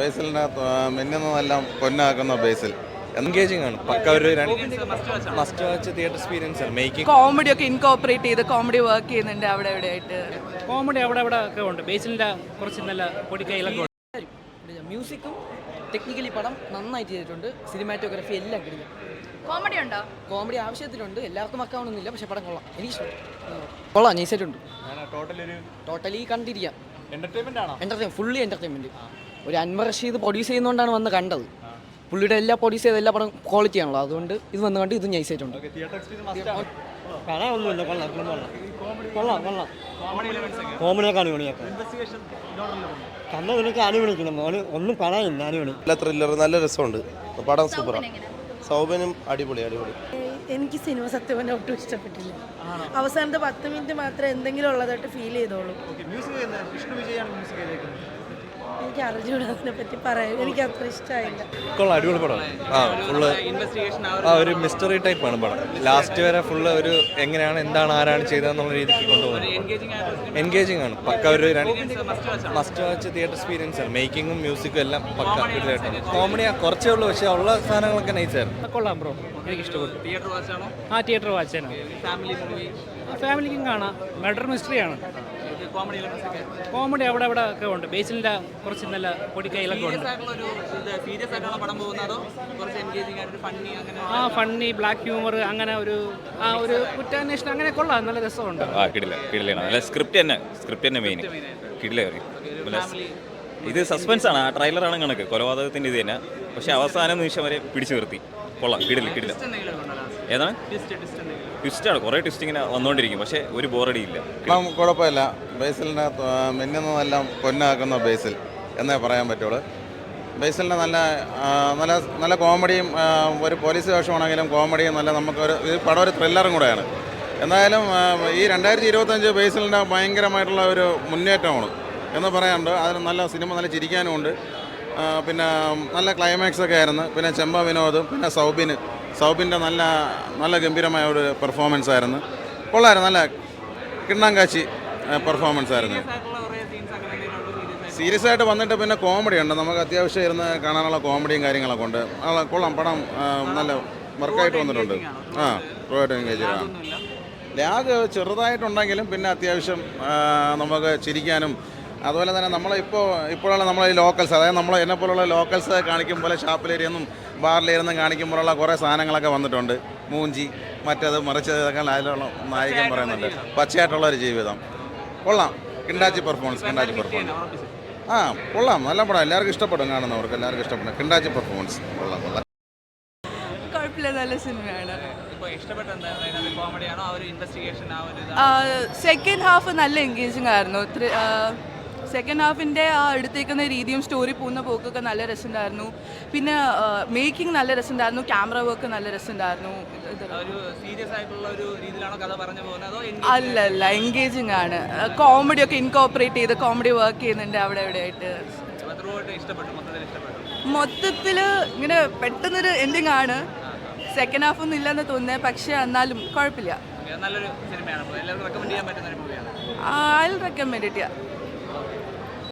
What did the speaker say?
ബേസിലിൻ്റെ മിന്നുന്നതെല്ലാം പൊന്നാക്കുന്ന ബേസിൽ. Engaging ആണ്, പക്ക ഒരു must watch theatre experience ആണ്. മേക്കിംഗ് കോമഡി ഒക്കെ ഇൻകോപ്പറേറ്റ് ചെയ്ത് കോമഡി വർക്ക് ചെയ്യുന്നുണ്ട് അവിടെ എവിടെയായിട്ട്. കോമഡി അവിടെ ഒക്കെ ഉണ്ട്. ബേസിലിൻ്റെ കുറച്ച് നല്ല പൊടിക്കൈകളൊക്കെ ഉണ്ട്. മ്യൂസിക്കും ടെക്നിക്കലി പടം നന്നായിട്ട് ചെയ്തിട്ടുണ്ട്. സിനിമാറ്റോഗ്രാഫി എല്ലാം കിടിലം. കോമഡി ഉണ്ടോ? കോമഡി ആവശ്യത്തിലുണ്ട്, എല്ലാവർക്കും വെക്കാവണമെന്നില്ല, പക്ഷെ പടം കൊള്ളാം. എനിക്ക് കൊള്ളാം, നൈസായിട്ടുണ്ട്. ടോട്ടലി കണ്ടിരിക്കാം. Entertainment, fully entertainment. ഒരു അൻവർ റഷീദ് പ്രൊഡ്യൂസ് ചെയ്യുന്നതുകൊണ്ടാണ് വന്ന് കണ്ടത്. പുള്ളിയുടെ എല്ലാ പ്രൊഡ്യൂസ് ചെയ്ത എല്ലാ പടം ക്വാളിറ്റി ആണല്ലോ, അതുകൊണ്ട് ഇത് വന്ന് കണ്ട് ഇത് നൈസായിട്ടുണ്ട്. കാണാനൊന്നുമില്ല, കോമഡിയൊക്കെ അടിപൊളിയാക്കാം. കണ്ണ നിനക്ക് അടിപൊളിക്കണം, ഒന്നും പറയാനില്ല, അടിപൊളി. നല്ല ത്രില്ലർ, നല്ല രസമുണ്ട് പടം, സൂപ്പറാണ്. സൗബനും അടിപൊളി. എനിക്ക് സിനിമ സത്യം പറഞ്ഞാൽ ഒട്ടും ഇഷ്ടപ്പെട്ടില്ല. അവസാനത്തെ 10 മിനിറ്റ് മാത്രമേ എന്തെങ്കിലും ഉള്ളതായിട്ട് ഫീൽ ചെയ്തോളൂ. എനിക്ക് അറിഞ്ഞൂടാ അതിനെ പറ്റി പറയാൻ, എനിക്ക് അത്ര ഇഷ്ടമായില്ല. കൊള്ളാം, അടിപൊളി പടമാണ്. ഫുള്ള് ഒരു മിസ്റ്ററി ടൈപ്പാണ് പടം. ലാസ്റ്റ് വരെ ഫുള്ള് ഒരു എങ്ങനെയാണ്, എന്താണ്, ആരാണ് ചെയ്തതെന്നുള്ള രീതിക്ക് കൊണ്ടുപോകുന്നത്. എൻഗേജിങ് ആണ്, പക്ക ഒരു മസ്റ്റ് വാച്ച് തിയേറ്റർ എക്സ്പീരിയൻസ് ആണ്. മേക്കിങ്ങും മ്യൂസിക്കും എല്ലാം പക്ക ഇതായിട്ടാണ്. കോമഡിയാ കുറച്ചേ ഉള്ളൂ, പക്ഷേ ഉള്ള സാധനങ്ങളൊക്കെ നൈസായിരുന്നു. കൊള്ളാം ബ്രോ, എനിക്ക് ഇഷ്ടപ്പെട്ടു. തിയേറ്റർ വാച്ചാണ്. ഫാമിലിക്കും കാണാം. മർഡർ മിസ്റ്ററിയാണ്. കോമഡി അവിടെ ഒക്കെ ഉണ്ട്. ബേസിലിൻ്റെ കുറച്ച് നല്ല പൊടിക്കൈകളൊക്കെ ഉണ്ട്. ഫണ്ണി, ബ്ലാക്ക് ഹ്യൂമർ, അങ്ങനെ ഒരു കുറ്റാന്വേഷണം, അങ്ങനെ കൊള്ളാം, നല്ല രസമുണ്ട്. കിടിലാണ്. നല്ല സ്ക്രിപ്റ്റ് തന്നെ മെയിൻ കിടില. ഇത് സസ്പെൻസ് ആണ്, ആ ട്രെയിലറാണ് കണക്ക്, കൊലപാതകത്തിൻ്റെ ഇത് തന്നെ. പക്ഷെ അവസാന നിമിഷം വരെ പിടിച്ചു നിർത്തി. കൊള്ളാം, കിടില. ഏതാണ് ട്വിസ്റ്റാണ്, കുറേ ട്വിസ്റ്റ് ഇങ്ങനെ വന്നുകൊണ്ടിരിക്കും, പക്ഷേ ഒരു ബോറടിയില്ല. കുഴപ്പമില്ല. ബേസിലിൻ്റെ മിന്നുന്നതെല്ലാം പൊന്നാക്കുന്ന ബേസിൽ എന്നേ പറയാൻ പറ്റുള്ളൂ. ബേസിലിൻ്റെ നല്ല കോമഡിയും, ഒരു പോലീസ് വേഷമാണെങ്കിലും കോമഡിയും നല്ല, ഈ പടം ഒരു ത്രില്ലറും കൂടെയാണ്. എന്തായാലും ഈ 2025 ബേസിലിൻ്റെ ഭയങ്കരമായിട്ടുള്ള ഒരു മുന്നേറ്റമാണ് എന്ന് പറയാനുണ്ട്. അതിന് നല്ല സിനിമ, നല്ല ചിരിക്കാനുമുണ്ട്. പിന്നെ നല്ല ക്ലൈമാക്സ് ഒക്കെ ആയിരുന്നു. പിന്നെ ചെമ്പ വിനോദും പിന്നെ സൗബിൻ്റെ നല്ല ഗംഭീരമായ ഒരു പെർഫോമൻസ് ആയിരുന്നു. കൊള്ളായിരുന്നു, നല്ല കിണ്ണാങ്കാച്ചി പെർഫോമൻസ് ആയിരുന്നു. സീരിയസ് ആയിട്ട് വന്നിട്ട് പിന്നെ കോമഡി ഉണ്ട്, നമുക്ക് അത്യാവശ്യം ഇരുന്ന് കാണാനുള്ള കോമഡിയും കാര്യങ്ങളൊക്കെ ഉണ്ട്. കൊള്ളാം, പടം നല്ല വർക്കായിട്ട് വന്നിട്ടുണ്ട്. പ്രൊവൈഡ് എൻഗേജാണ്. ലാഗ് ചെറുതായിട്ടുണ്ടെങ്കിലും പിന്നെ അത്യാവശ്യം നമുക്ക് ചിരിക്കാനും, അതുപോലെ തന്നെ ഇപ്പോഴുള്ള നമ്മളെ ഈ ലോക്കൽസ്, അതായത് നമ്മൾ എന്നെപ്പോലുള്ള ലോക്കൽസ് കാണിക്കും പോലെ ഷാപ്പിലേരിയൊന്നും ബാറിലേരുന്നും കാണിക്കുമ്പോഴുള്ള കുറേ സാധനങ്ങളൊക്കെ വന്നിട്ടുണ്ട്. മൂഞ്ചി, മറ്റേത് മറിച്ചതൊക്കെ അതിലുള്ള നായകൻ പറയുന്നുണ്ട്. പച്ചയായിട്ടുള്ള ഒരു ജീവിതം. കൊള്ളാം, കിണ്ടാച്ചി പെർഫോമൻസ്. കൊള്ളാം, നല്ല പടം. എല്ലാവർക്കും ഇഷ്ടപ്പെടും, കാണുന്നവർക്ക് എല്ലാവർക്കും ഇഷ്ടപ്പെടും. കിണ്ടാച്ചി പെർഫോമൻസ് കൊള്ളാം. കുഴപ്പമില്ല, നല്ല സിനിമയാണ്. സെക്കൻഡ് ഹാഫ് നല്ല എൻഗേജിങ് ആയിരുന്നു. സെക്കൻഡ് ഹാഫിൻ്റെ ആ എടുത്തേക്കുന്ന രീതിയും സ്റ്റോറി പോകുന്ന പോക്കൊക്കെ നല്ല രസമുണ്ടായിരുന്നു. പിന്നെ മേക്കിംഗ് നല്ല രസമുണ്ടായിരുന്നു. ക്യാമറ വർക്ക് നല്ല രസമുണ്ടായിരുന്നു. അല്ല, എൻഗേജിങ് ആണ്. കോമഡി ഒക്കെ ഇൻകോപ്പറേറ്റ് ചെയ്ത് കോമഡി വർക്ക് ചെയ്യുന്നുണ്ട് അവിടെ എവിടെയായിട്ട്. മൊത്തത്തിൽ ഇങ്ങനെ പെട്ടെന്നൊരു എൻഡിങ് ആണ്. സെക്കൻഡ് ഹാഫ് ഒന്നും ഇല്ലെന്ന് തോന്നുന്നത്, പക്ഷേ എന്നാലും കുഴപ്പമില്ല. ഐ വിൽ റെക്കമെൻഡ് ചെയ്യാം.